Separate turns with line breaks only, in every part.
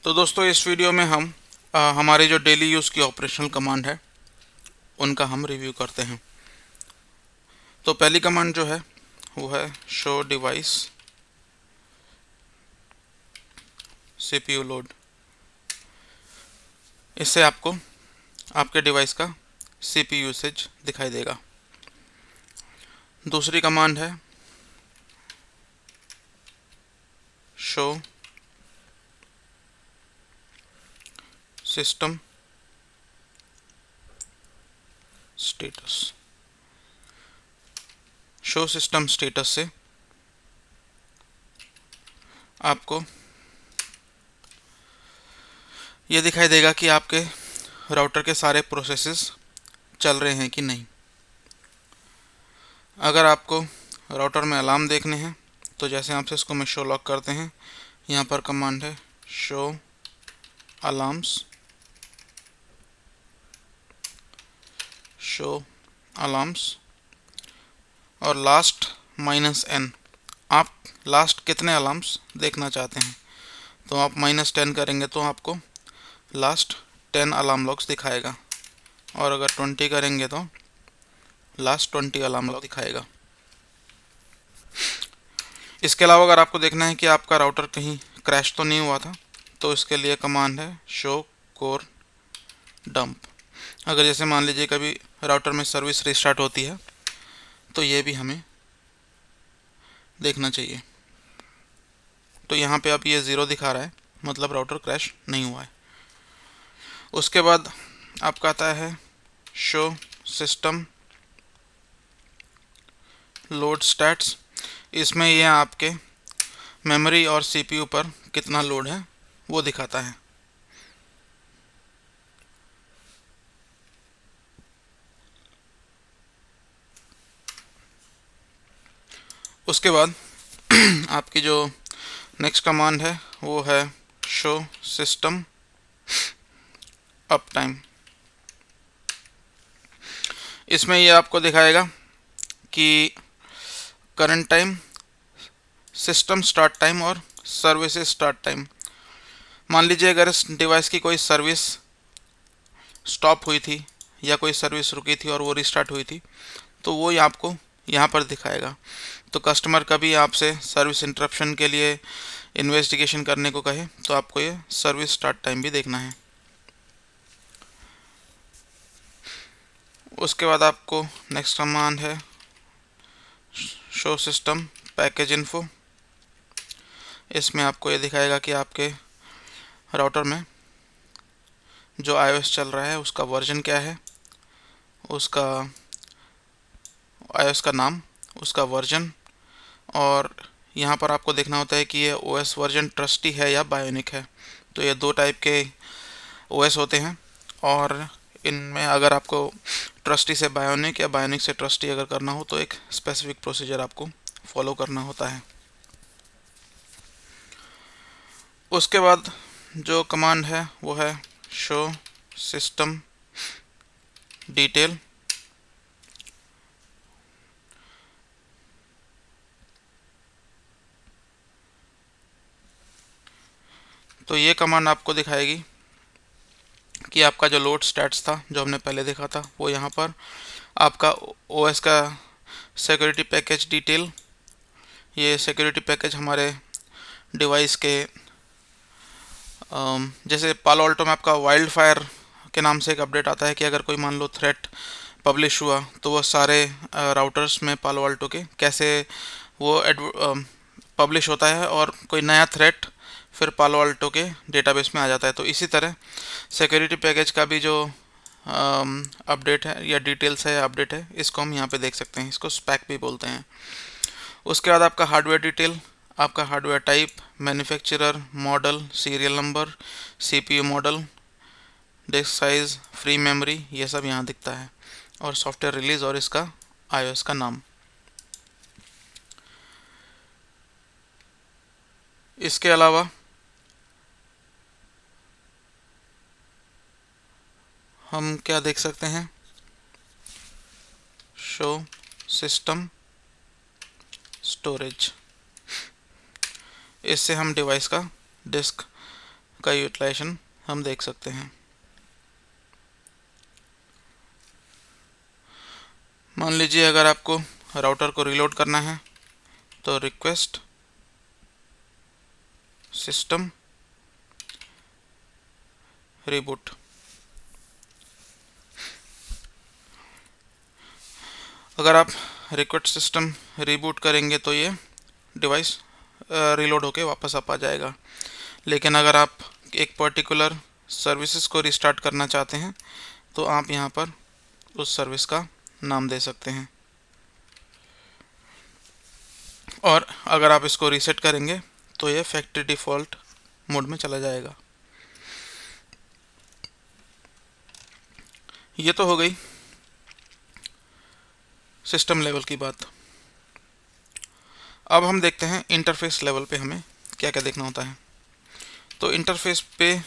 तो दोस्तों इस वीडियो में हम हमारे जो डेली यूज़ की ऑपरेशनल कमांड है उनका हम रिव्यू करते हैं। तो पहली कमांड जो है वो है शो डिवाइस सीपीयू लोड। इससे आपको आपके डिवाइस का सीपीयू यूसेज दिखाई देगा। दूसरी कमांड है show system status. Show system status से आपको ये दिखाई देगा कि आपके राउटर के सारे प्रोसेसेस चल रहे हैं कि नहीं। अगर आपको राउटर में अलार्म देखने हैं तो जैसे आपसे इसको में शो लॉक करते हैं, यहाँ पर कमांड है शो अलार्म्स। शो अलार्म्स और लास्ट -n। आप लास्ट कितने अलार्म्स देखना चाहते हैं तो आप -10 करेंगे तो आपको लास्ट 10 अलार्म लॉक्स दिखाएगा, और अगर 20 करेंगे तो लास्ट 20 अलार्म लॉक दिखाएगा। इसके अलावा अगर आपको देखना है कि आपका राउटर कहीं क्रैश तो नहीं हुआ था तो इसके लिए कमांड है शो कोर डंप। अगर जैसे मान लीजिए कभी राउटर में सर्विस रिस्टार्ट होती है तो ये भी हमें देखना चाहिए। तो यहाँ पे अब ये 0 दिखा रहा है, मतलब राउटर क्रैश नहीं हुआ है। उसके बाद आपका आता है शो सिस्टम लोड स्टैट्स। इसमें यह आपके मेमोरी और सीपीयू पर कितना लोड है वो दिखाता है। उसके बाद आपकी जो नेक्स्ट कमांड है वो है शो सिस्टम अप टाइम। इसमें ये आपको दिखाएगा कि current time, system start time और सर्विसेज स्टार्ट टाइम। मान लीजिए अगर इस डिवाइस की कोई सर्विस स्टॉप हुई थी या कोई सर्विस रुकी थी और वो रिस्टार्ट हुई थी तो वो ही आपको यहाँ पर दिखाएगा। तो कस्टमर कभी आपसे सर्विस इंटरप्शन के लिए इन्वेस्टिगेशन करने को कहे तो आपको ये सर्विस स्टार्ट टाइम भी देखना है। उसके बाद आपको नेक्स्ट कमांड है शो सिस्टम पैकेज इन्फो। इसमें आपको ये दिखाएगा कि आपके राउटर में जो iOS चल रहा है उसका वर्जन क्या है, उसका iOS का नाम, उसका वर्जन, और यहाँ पर आपको देखना होता है कि ये OS वर्जन ट्रस्टी है या बायोनिक है। तो ये दो टाइप के OS होते हैं और इनमें अगर आपको ट्रस्टी से बायोनिक या बायोनिक से ट्रस्टी अगर करना हो तो एक स्पेसिफिक प्रोसीजर आपको फॉलो करना होता है। उसके बाद जो कमांड है वो है शो सिस्टम डिटेल। तो ये कमांड आपको दिखाएगी कि आपका जो लोड स्टैट्स था जो हमने पहले देखा था वो यहाँ पर आपका OS का सिक्योरिटी पैकेज डिटेल। ये सिक्योरिटी पैकेज हमारे डिवाइस के जैसे पालो अल्टो में आपका वाइल्ड फायर के नाम से एक अपडेट आता है कि अगर कोई मान लो थ्रेट पब्लिश हुआ तो वो सारे राउटर्स में पालो अल्टो के कैसे वो पब्लिश होता है और कोई नया थ्रेट फिर पालो अल्टो के डेटाबेस में आ जाता है। तो इसी तरह सिक्योरिटी पैकेज का भी जो अपडेट है या डिटेल्स है या अपडेट है इसको हम यहाँ पे देख सकते हैं। इसको स्पैक भी बोलते हैं। उसके बाद आपका हार्डवेयर डिटेल, आपका hardware type, manufacturer, model, serial number, CPU model, disk size, free memory, ये सब यहाँ दिखता है, और सॉफ्टवेयर रिलीज और इसका iOS का नाम। इसके अलावा हम क्या देख सकते हैं, शो सिस्टम स्टोरेज। इससे हम डिवाइस का डिस्क का यूटिलाइजेशन हम देख सकते हैं। मान लीजिए अगर आपको राउटर को रीलोड करना है तो रिक्वेस्ट सिस्टम रिबूट। अगर आप रिक्वेस्ट सिस्टम रिबूट करेंगे तो ये डिवाइस रीलोड होके वापस आ जाएगा। लेकिन अगर आप एक पर्टिकुलर सर्विसेज को रिस्टार्ट करना चाहते हैं तो आप यहाँ पर उस सर्विस का नाम दे सकते हैं, और अगर आप इसको रीसेट करेंगे तो ये फैक्ट्री डिफ़ॉल्ट मोड में चला जाएगा। ये तो हो गई सिस्टम लेवल की बात। अब हम देखते हैं इंटरफेस लेवल पे हमें क्या क्या देखना होता है। तो इंटरफेस पे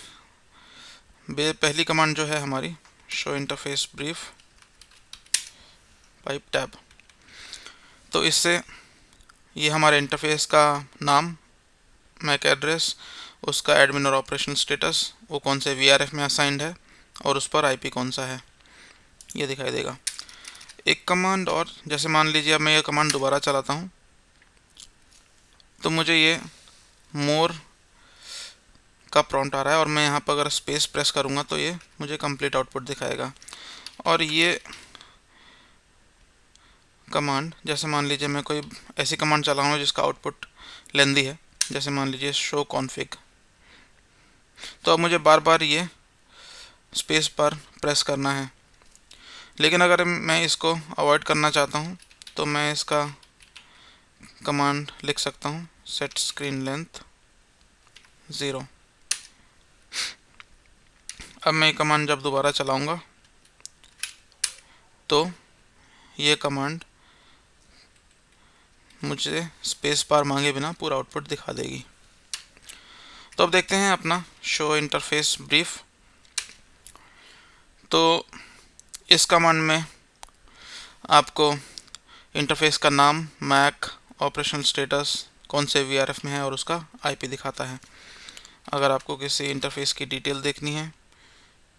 पहली कमांड जो है हमारी show interface brief pipe tab. तो इससे ये हमारे इंटरफेस का नाम, मैक एड्रेस, उसका एडमिन और ऑपरेशन स्टेटस, वो कौन से VRF में असाइंड है और उस पर IP कौन सा है, ये दिखाई देगा। एक कमांड और, जैसे मान लीजिए अब मैं ये कमांड दोबारा चलाता हूँ तो मुझे ये मोर का प्रॉम्प्ट आ रहा है और मैं यहाँ पर अगर स्पेस प्रेस करूँगा तो ये मुझे कंप्लीट आउटपुट दिखाएगा। और ये कमांड, जैसे मान लीजिए मैं कोई ऐसी कमांड चलाऊँ जिसका आउटपुट लेंदी है, जैसे मान लीजिए शो कॉन्फिग, तो अब मुझे बार बार ये स्पेस पर प्रेस करना है। लेकिन अगर मैं इसको अवॉइड करना चाहता हूँ तो मैं इसका कमांड लिख सकता हूँ सेट स्क्रीन लेंथ 0। अब मैं ये कमांड जब दोबारा चलाऊँगा तो ये कमांड मुझे स्पेस बार मांगे बिना पूरा आउटपुट दिखा देगी। तो अब देखते हैं अपना शो इंटरफेस ब्रीफ। तो इस कमांड में आपको इंटरफेस का नाम, मैक, ऑपरेशनल स्टेटस, कौन से VRF में है और उसका IP दिखाता है। अगर आपको किसी इंटरफेस की डिटेल देखनी है,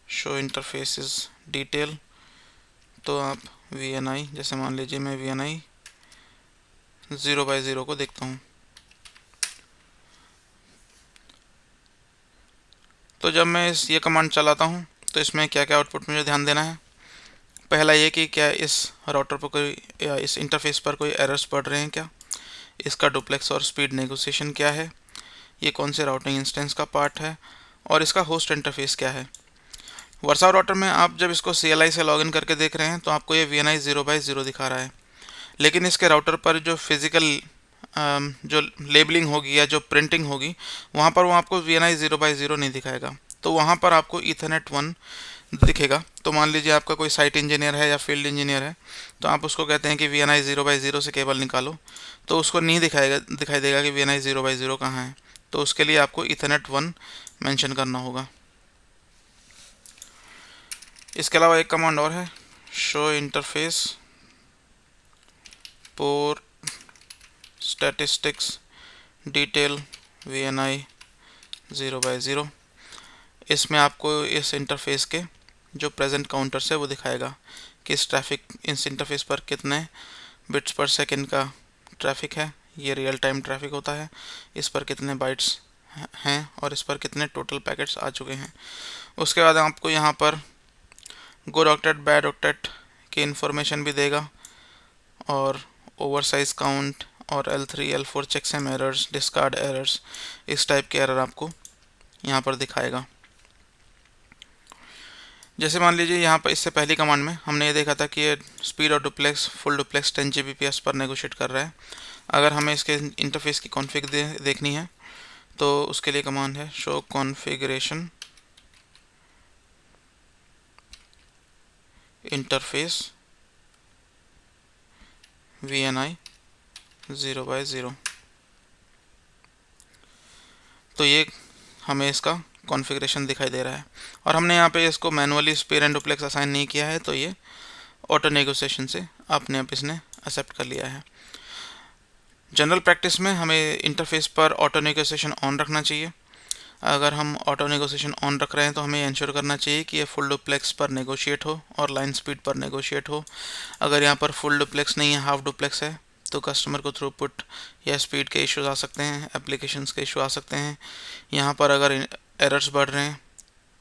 शो इंटरफेसेस डिटेल, तो आप VNI, जैसे मान लीजिए मैं VNI 0/0 को देखता हूँ। तो जब मैं ये कमांड चलाता हूँ तो इसमें क्या क्या आउटपुट मुझे ध्यान देना है। पहला ये कि क्या इस राउटर पर कोई या इस इंटरफेस पर कोई एरर्स पड़ रहे हैं क्या, इसका डुप्लेक्स और स्पीड नेगोशिएशन क्या है, ये कौन से राउटिंग इंस्टेंस का पार्ट है, और इसका होस्ट इंटरफेस क्या है। वर्सा राउटर में आप जब इसको CLI से लॉगिन करके देख रहे हैं तो आपको ये VNI 0/0 दिखा रहा है, लेकिन इसके राउटर पर जो फिज़िकल जो लेबलिंग होगी या जो प्रिंटिंग होगी वहाँ पर वो आपको VNI 0/0 नहीं दिखाएगा। तो वहाँ पर आपको ईथरनेट 1 दिखेगा। तो मान लीजिए आपका कोई साइट इंजीनियर है या फील्ड इंजीनियर है, तो आप उसको कहते हैं कि VNI 0/0 से केबल निकालो, तो उसको नहीं दिखाई देगा कि VNI 0/0 कहाँ है। तो उसके लिए आपको ईथरनेट 1 मेंशन करना होगा। इसके अलावा एक कमांड और है, show interface port statistics detail VNI 0/0। इसमें आपको इस इंटरफेस के जो प्रेजेंट काउंटर्स है वो दिखाएगा कि इस इंटरफेस पर कितने बिट्स पर सेकंड का ट्रैफिक है, ये रियल टाइम ट्रैफिक होता है, इस पर कितने बाइट्स हैं और इस पर कितने टोटल पैकेट्स आ चुके हैं। उसके बाद आपको यहाँ पर गुड ऑक्टेट, बैड ऑक्टेट की इंफॉर्मेशन भी देगा, और ओवरसाइज काउंट और L3 L4 checksum errors, discard errors, इस टाइप के एरर आपको यहाँ पर दिखाएगा। जैसे मान लीजिए यहाँ पर इससे पहली कमांड में हमने ये देखा था कि ये स्पीड और डुप्लेक्स, फुल डुप्लेक्स 10 Gbps पर नेगोशिएट कर रहा है। अगर हमें इसके इंटरफेस की कॉन्फ़िग देखनी है तो उसके लिए कमांड है शो कॉन्फ़िगरेशन इंटरफेस VNI 0/0। तो ये हमें इसका कॉन्फ़िगरेशन दिखाई दे रहा है, और हमने यहाँ पे इसको manually speed and duplex assign नहीं किया है, तो ये ऑटो नेगोशिएशन से अपने आप इसने एक्सेप्ट कर लिया है। जनरल प्रैक्टिस में हमें इंटरफेस पर ऑटो नेगोशिएशन ऑन रखना चाहिए। अगर हम ऑटो नेगोशिएशन ऑन रख रहे हैं तो हमें इंश्योर करना चाहिए कि ये फुल डुप्लेक्स पर नेगोशिएट हो और लाइन स्पीड पर नेगोशिएट हो। अगर यहाँ पर फुल डुप्लेक्स नहीं है, हाफ डुप्लेक्स है, तो कस्टमर को थ्रूपुट या स्पीड के इश्यूज आ सकते हैं, एप्लीकेशंस के इशू आ सकते हैं। यहाँ पर अगर एरर्स बढ़ रहे हैं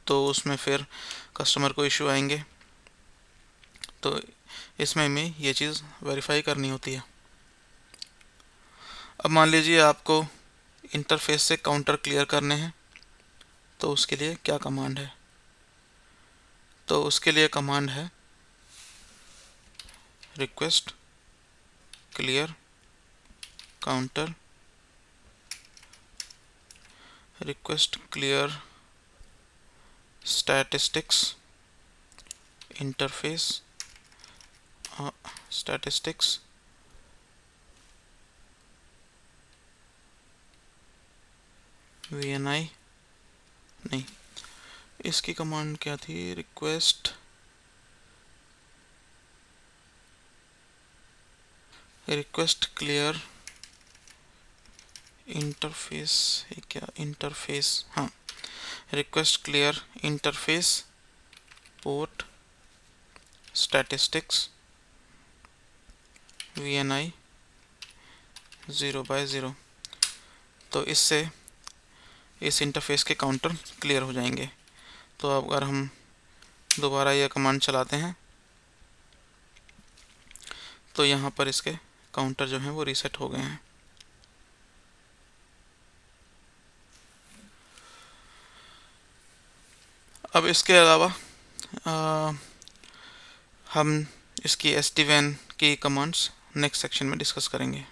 तो उसमें फिर कस्टमर को इशू आएंगे। तो इसमें हमें ये चीज़ वेरीफाई करनी होती है। अब मान लीजिए आपको इंटरफेस से काउंटर क्लियर करने हैं, तो उसके लिए क्या कमांड है? तो उसके लिए कमांड है request clear counter, request clear statistics interface statistics VNI नहीं, इसकी कमांड क्या थी? रिक्वेस्ट क्लियर इंटरफेस है क्या? इंटरफेस, हाँ, request clear interface port statistics VNI 0/0। तो इससे इस इंटरफेस के काउंटर क्लियर हो जाएंगे। तो अगर हम दोबारा यह कमांड चलाते हैं तो यहाँ पर इसके काउंटर जो हैं वो रीसेट हो गए हैं। अब इसके अलावा हम इसकी SD-WAN की कमांड्स नेक्स्ट सेक्शन में डिस्कस करेंगे।